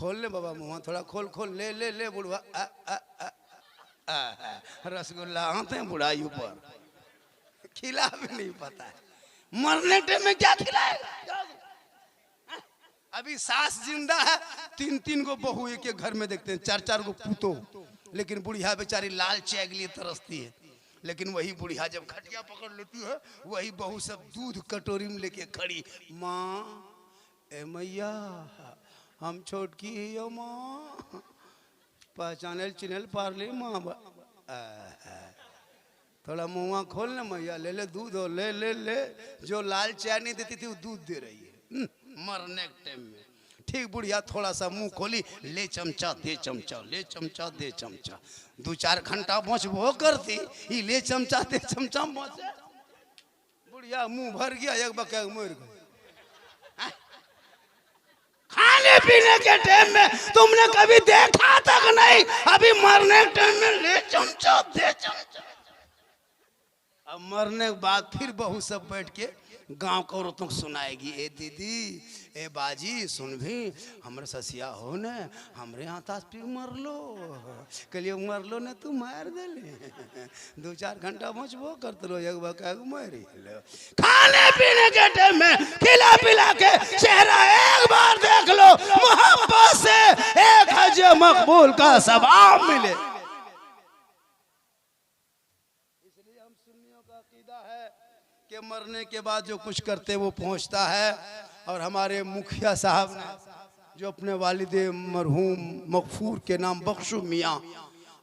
खोल ले बाबा मुँह थोड़ा खोल खोल ले ले ले बुढ़वा रसगुल्ला आते हैं बुढ़ाई ऊपर खिला भी नहीं पता है मरने टाइम में क्या खिलाएगा। अभी सास जिंदा है तीन तीन को बहू एक एक घर में देखते हैं चार चार को पूतो लेकिन बुढ़िया बेचारी लाल चाय के लिए तरसती है। लेकिन वही बुढ़िया जब खटिया पकड़ लेती है वही बहू सब दूध कटोरी में लेके खड़ी माँ ए मैया हम छोटकी हो माँ पहचानल चिन्हल पार ले माँ थोड़ा मुँह खोल ना मैया ले ले दूध हो ले ले ले जो लाल चाय नहीं देती थी वो दूध दे रही है मरने के टाइम में। ठीक बुढ़िया थोड़ा सा मुंह खोली ले चमचा दे चमचा ले चमचा दे चमचा 2-4 घंटा पहुँच वो करती ये ले चमचा दे चमचा पहुँचे बुढ़िया मुंह भर गया एक बके मर गई। खाने पीने के टाइम में तुमने कभी देखा तक नहीं अभी मरने के टाइम में ले चमचा दे चमचा। अब मरने के बाद फिर बहू सब बैठ के गांव को औरतों को सुनाएगी ए दीदी ए बाजी सुन भी हमरे ससिया हो न हमरे यहाँ तास पी मर लो कलिए मर लो न तू मार दे ले 2-4 घंटा पहुँचबो करते लो एक बका मारी लो। खाने पीने के टाइम में खिला पिला के चेहरा एक बार देख लो मोहब्बत से एक हज मकबूल का सवाब मिले। के मरने के बाद जो कुछ करते वो पहुंचता है। और हमारे मुखिया साहब ने जो अपने वालिदे मरहूम मगफूर के नाम बख्शू मियाँ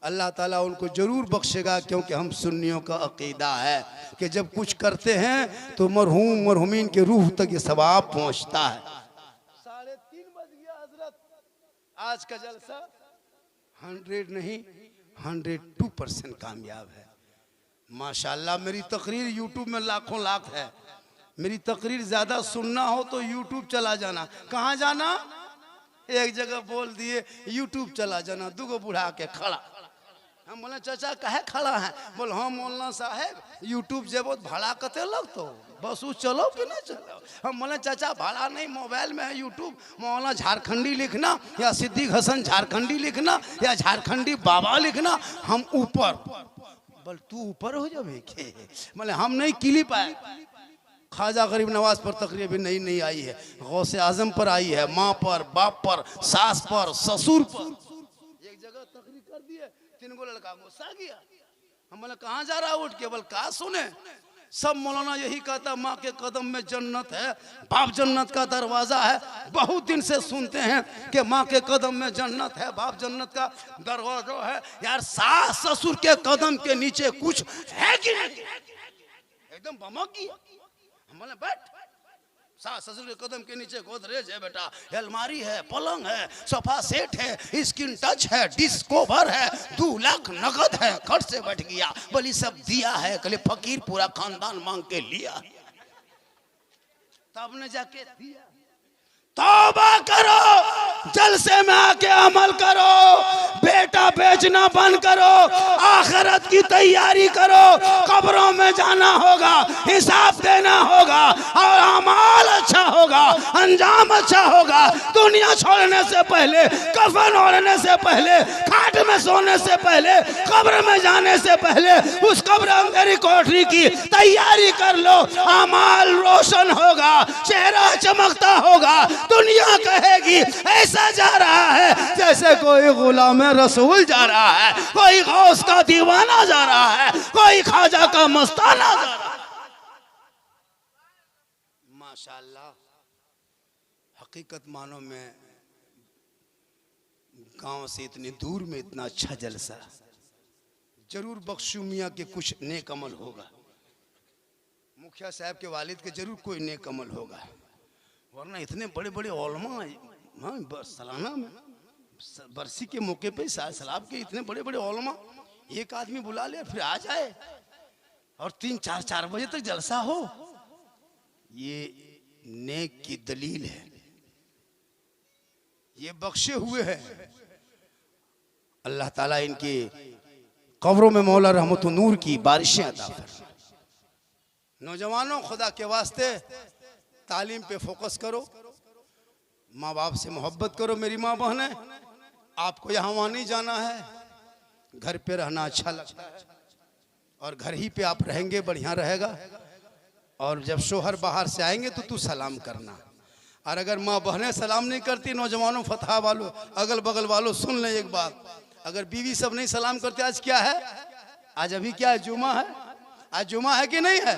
अल्लाह ताला उनको जरूर बख्शेगा क्योंकि हम सुन्नियों का अकीदा है कि जब कुछ करते हैं तो मरहूम मरहूमीन के रूह तक ये सवाब पहुंचता है। 3:30 बज गया हजरत आज का जलसा 100 नहीं 102% कामयाब है माशाल्लाह। मेरी तकरीर यूट्यूब में लाखों लाख है। मेरी तकरीर ज़्यादा सुनना हो तो यूट्यूब चला जाना। कहाँ जाना एक जगह बोल दिए यूट्यूब चला जाना। 2 बुढ़ा के खड़ा हम बोले चाचा कहे खड़ा है बोल हाँ मौलाना साहेब यूट्यूब जेबो भाड़ा कते लग तो बस वो चलो कि ना चलो। हम बोले चाचा भाड़ा नहीं मोबाइल में है यूट्यूब मौलाना झारखंडी लिखना या सिद्दीक हसन झारखंडी लिखना या झारखंडी बाबा लिखना हम ऊपर बोल तू ऊपर हो जाए के बोले हम नहीं क्लिप आए। ख्वाजा गरीब नवाज पर तकरीर भी नहीं आई है गौसे आजम पर आई है माँ पर बाप पर सास पर ससुर पर एक जगह तकरीर कर दिए 3 गो लड़का गुस्सा गया। हम बोले कहाँ जा रहा उठ के बोल कहा सुने सब मौलाना यही कहता माँ के कदम में जन्नत है बाप जन्नत का दरवाजा है। बहुत दिन से सुनते हैं कि माँ के कदम में जन्नत है बाप जन्नत का दरवाजा है। यार सास ससुर के कदम के नीचे कुछ है कि नहीं एकदम बमक गया। हम बोले बैठ सास ससुर के कदम के नीचे गोदरेज है बेटा अलमारी है पलंग है सोफा सेट है स्क्रीन टच है डिश कवर है 2 लाख नगद है घर से बैठ गया बोली सब दिया है कल फकीर पूरा खानदान मांग के लिया तब ने जाके दिया। तौबा करो जलसे में आके अमल करो बेटा बेचना बंद करो आखिरत की तैयारी करो कब्रों में जाना होगा हिसाब देना होगा और अमाल अच्छा होगा अंजाम अच्छा होगा। दुनिया छोड़ने से पहले कफन ओढ़ने से पहले खाट में सोने से पहले कब्र में जाने से पहले उस कब्र अंदर कोठरी की तैयारी कर लो। अमाल रोशन होगा चेहरा चमकता होगा दुनिया कहेगी ऐसा जा रहा है जैसे कोई गुलाम रसूल जा रहा है कोई गौस का दीवाना जा रहा है कोई ख्वाजा का मस्ताना जा रहा है। माशाल्लाह हकीकत मानो में गांव से इतनी दूर में इतना अच्छा जलसा जरूर बख्शू मियाँ के कुछ नेक अमल होगा। मुखिया साहब के वालिद के जरूर कोई नेक अमल होगा वरना इतने बड़े बड़े ओलमा सालाना में बरसी के मौके पे सलाब के इतने बड़े बड़े ओलमा एक आदमी बुला ले फिर आ जाए और 3-4 बजे तक जलसा हो ये नेक की दलील है ये बख्शे हुए हैं। अल्लाह ताला इनके कब्रों में मौला रहमत नूर की बारिशें अता फरमाए। नौजवानों खुदा के वास्ते तालीम पे फोकस करो माँ बाप से मोहब्बत करो मेरी माँ बहनें। आपको यहाँ वहाँ नहीं जाना है, घर पे रहना अच्छा लगता है और घर ही पे आप रहेंगे बढ़िया रहेगा। और जब शोहर बाहर से आएंगे तो तू सलाम करना। और अगर माँ बहनें सलाम नहीं करती, नौजवानों फतहा वालों अगल बगल वालों सुन लें एक बात, अगर बीवी सब नहीं सलाम करते, आज क्या है, आज अभी क्या है, जुमा है, आज जुमा है कि नहीं है,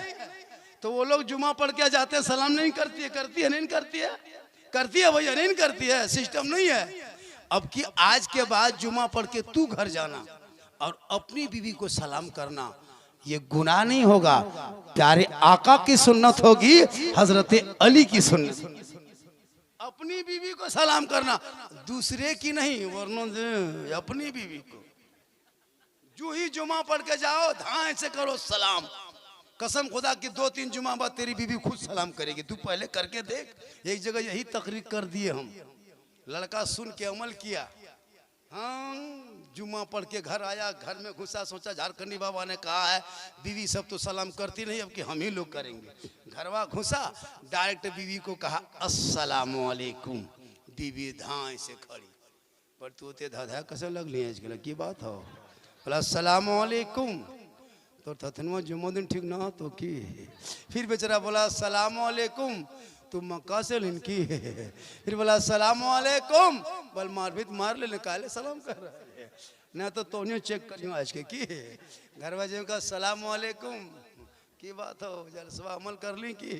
तो वो लोग जुमा पढ़ के जाते हैं, सलाम नहीं करती है, करती है नहीं करती है, करती है भैया नहीं करती है, सिस्टम नहीं है। अब कि आज के बाद जुमा पढ़ के तू घर जाना और अपनी बीवी को सलाम करना, ये गुनाह नहीं होगा, प्यारे आका की सुन्नत होगी, हजरत अली की सुन्नत। अपनी बीवी को सलाम करना, दूसरे की नहीं, वरना अपनी बीवी को जो ही जुमा पढ़ के जाओ धाए से करो सलाम। कसम खुदा की 2-3 जुमा बाद तेरी बीवी खुद सलाम करेगी, तू पहले करके देख। एक जगह यही तकरीर कर दिए हम, लड़का सुन के अमल किया, हाँ जुमा पढ़ के घर आया, घर में घुसा, सोचा झारखंडी बाबा ने कहा है बीवी सब तो सलाम करती नहीं, अब कि हम ही लोग करेंगे। घरवा घुसा, डायरेक्ट बीवी को कहा अस्सलामु अलैकुम। बीवी धाए से खड़ी, पर तू ते धाधा कैसे लग लिए की बात हो, बोला अस्सलामु अलैकुम, तो थथनुआ जुम्मा दिन ठीक ना तो की। फिर बेचारा बोला अस्सलामु अलैकुम, तुम मक्का से लिनकी है। फिर बोला अस्सलामु अलैकुम, बल मार भी मार ले, निकाले सलाम कर रहा है ना, तो तोनियो चेक करियो आज के की घर वाले का अस्सलामु अलैकुम की बात हो, जलसवा अमल कर ली की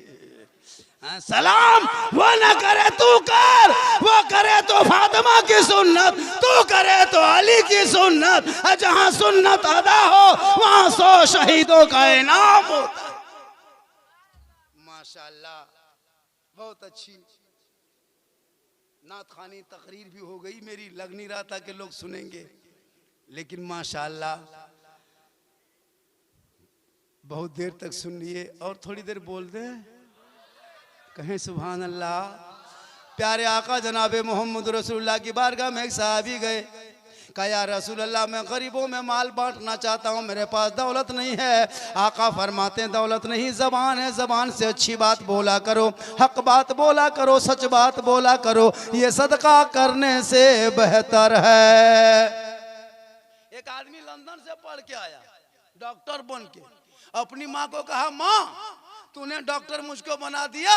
सलाम वो ना करे तू कर, वो करे तो फातिमा की सुन्नत, तू करे तो अली की सुन्नत, जहां सुन्नत अदा हो वहां 100 शहीदों का इनाम होता है। माशाअल्लाह, बहुत अच्छी नात खानी तकरीर भी हो गई मेरी, लग नहीं रहा था कि लोग सुनेंगे, लेकिन माशाअल्लाह बहुत देर तक सुन लिए। और थोड़ी देर बोल दे, कहें सुभान अल्लाह। प्यारे आका जनाबे मोहम्मद रसूलुल्लाह की बारगाह में एक सहाबी गए, कहा या रसूल अल्लाह मैं गरीबों में माल बांटना चाहता हूँ, मेरे पास दौलत नहीं है। आका फरमाते हैं दौलत नहीं ज़बान है, ज़बान से अच्छी बात बोला करो, हक बात बोला करो, सच बात बोला करो, ये सदका करने से बेहतर है। एक आदमी लंदन से पढ़ के आया डॉक्टर बन के, अपनी माँ को कहा माँ तूने डॉक्टर मुझको बना दिया,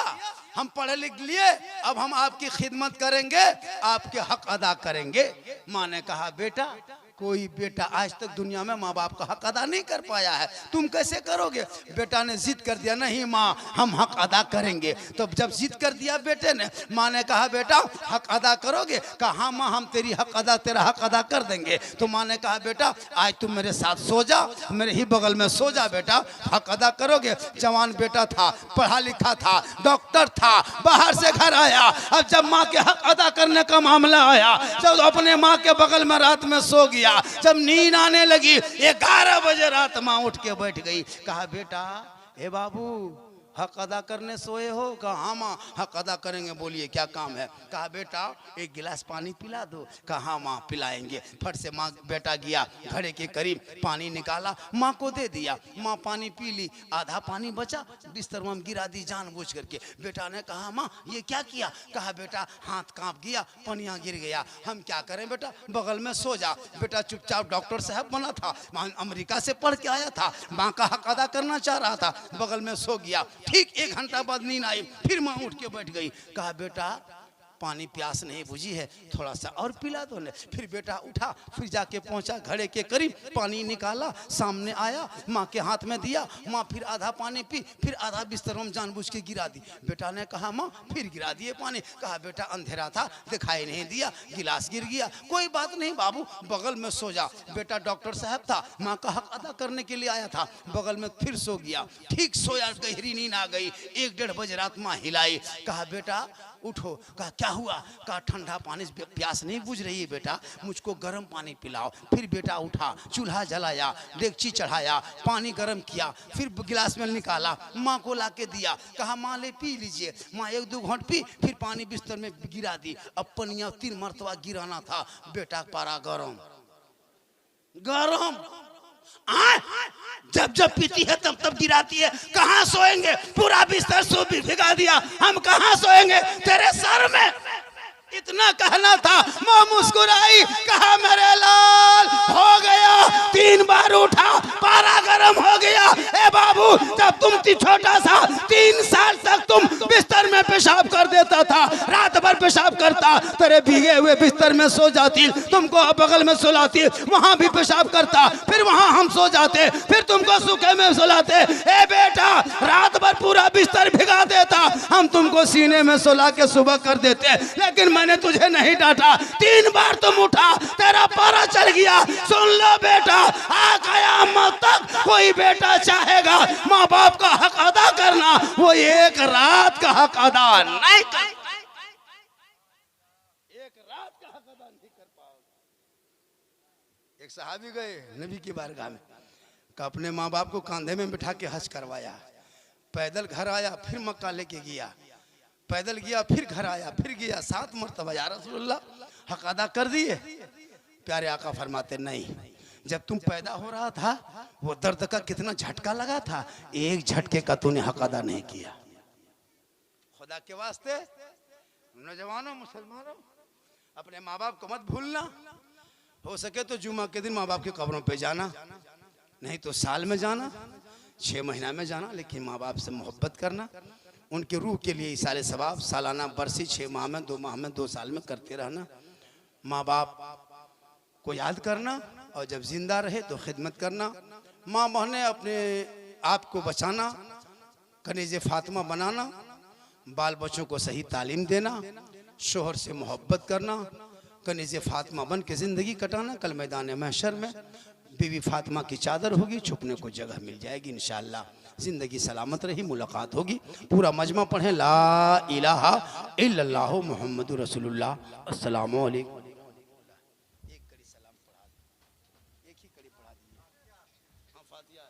हम पढ़े लिख लिए, अब हम आपकी खिदमत करेंगे, आपके हक अदा करेंगे। माँ ने कहा बेटा कोई बेटा आज तक दुनिया में माँ बाप का हक अदा नहीं कर पाया है, तुम कैसे करोगे। बेटा ने जिद कर दिया नहीं माँ हम हक अदा करेंगे। तो जब जिद कर दिया बेटे ने, माँ ने कहा बेटा हक अदा करोगे, कहा हाँ माँ हम तेरा हक अदा कर देंगे। तो माँ ने कहा बेटा आज तुम मेरे साथ सो जा, मेरे ही बगल में सो जा बेटा, हक अदा करोगे। जवान बेटा था, पढ़ा लिखा था, डॉक्टर था, बाहर से घर आया। अब जब माँ के हक अदा करने का मामला आया, जब अपने माँ के बगल में रात में सो गया, जब नींद आने लगी 11 बजे रात माँ उठ के बैठ गई। कहा बेटा ए बाबू हक अदा करने सोए हो। कहा हाँ माँ हक अदा करेंगे, बोलिए क्या काम है। कहा बेटा एक गिलास पानी पिला दो। कहा हाँ माँ पिलाएंगे। फट से माँ बेटा गया घड़े के करीब, पानी निकाला माँ को दे दिया, माँ पानी पी ली, आधा पानी बचा बिस्तर में गिरा दी जानबूझ करके। बेटा ने कहा माँ ये क्या किया। कहा बेटा हाथ कांप गया, पनिया गिर गया, हम क्या करें बेटा, बगल में सो जा। बेटा चुपचाप डॉक्टर साहब बना था, अमेरिका से पढ़ के आया था, माँ का हक अदा करना चाह रहा था, बगल में सो गया। ठीक 1 घंटा बाद नींद आई, फिर माँ उठ के बैठ गई। कहा बेटा पानी प्यास नहीं बुझी है, थोड़ा सा और पिला दो ले। फिर बेटा उठा, फिर जाके पहुंचा घड़े के करीब, पानी निकाला, सामने आया, माँ के हाथ में दिया। माँ फिर आधा पानी पी, फिर आधा बिस्तर में जानबूझ के गिरा दी। बेटा ने कहा माँ फिर गिरा दिए पानी। कहा बेटा अंधेरा था दिखाई नहीं दिया, गिलास गिर गया, कोई बात नहीं बाबू बगल में सो जा। बेटा डॉक्टर साहब था, माँ का हक अदा करने के लिए आया था, बगल में फिर सो गया। ठीक सोया, गहरी नींद आ गई। 1-1:30 बजे रात माँ हिलाई। कहा बेटा उठो। कहा क्या हुआ। कहा ठंडा पानी से प्यास नहीं बुझ रही है बेटा, मुझको गर्म पानी पिलाओ। फिर बेटा उठा, चूल्हा जलाया, डेगची चढ़ाया, पानी गर्म किया, फिर गिलास में निकाला, माँ को ला के दिया। कहा माँ ले पी लीजिए। माँ 1-2 घूंट पी, फिर पानी बिस्तर में गिरा दी। अब पनिया 3 मरतबा गिराना था। बेटा पारा गरम गरम, जब जब पीती है तब तब गिराती है। कहाँ सोएंगे, पूरा बिस्तर सो भी भिगा दिया, हम कहाँ सोएंगे तेरे सर में। इतना कहना था। माँ मुस्कुराई, कहा मेरे लाल हो गया। 3 बार उठा, पारा गर्म हो गया। ए बाबू, जब तुम थी छोटा सा, 3 साल तक तुम बिस्तर में पेशाब कर देता था, रात भर पेशाब करता, तेरे भीगे हुए बिस्तर में सो जाती, तुमको बगल में सुलाती, वहां भी पेशाब करता, फिर वहां हम सो जाते, फिर तुमको सूखे में सुलाते। ए बेटा, रात भर पूरा बिस्तर भिगा देता, हम तुमको सीने में सुला के सुबह कर देते, लेकिन मैंने तुझे नहीं डांटा। 3 बार तुम उठा, तेरा पारा चल गया। सुन लो बेटा, आ कयामत तक कोई बेटा चाहेगा माँ बाप का हक अदा करना, वो एक रात का हक अदा नहीं कर, एक रात का हक अदा नहीं कर पाओगे। एक सहाबी गए नबी की बारगाह में, का अपने माँ बाप को कंधे में बिठा के हज करवाया, पैदल घर आया, फिर मक्का लेके गया, पैदल गया, फिर घर आया, फिर गया, 7 मरतबा या रसूलुल्लाह हक अदा कर दिए। प्यारे आका फरमाते नहीं, जब तुम पैदा हो रहा था वो दर्द का कितना झटका लगा था, एक झटके का तूने हक अदा नहीं किया। खुदा के वास्ते नौजवानों, मुसलमानों, अपने माँ बाप को मत भूलना। हो सके तो जुमा के दिन माँ बाप की कब्रों पे जाना, नहीं तो साल में जाना, 6 महीना में जाना, लेकिन माँ बाप से मोहब्बत करना, उनके रूह के लिए इसाले सवाब सालाना बरसी 6 माह में, 2 माह में, 2 साल में करते रहना। माँ बाप को याद करना और जब जिंदा रहे तो खिदमत करना। माँ बहने अपने आप को बचाना, कनीज़े फातिमा बनाना, बाल बच्चों को सही तालीम देना, शोहर से मोहब्बत करना, कनीज़े फातिमा बन के ज़िंदगी कटाना। कल मैदान महशर में बीवी फातिमा की चादर होगी, छुपने को जगह मिल जाएगी इंशाअल्लाह। ज़िंदगी सलामत रही, मुलाकात होगी। पूरा मजमा पढ़ें ला इलाहा इल्लल्लाह मुहम्मदुर रसूलुल्लाह। अस्सलामु अलैकुम। एक कड़ी सलाम पढ़ा, एक ही कड़ी पढ़ा दीजिए। हाँ, फातिहा।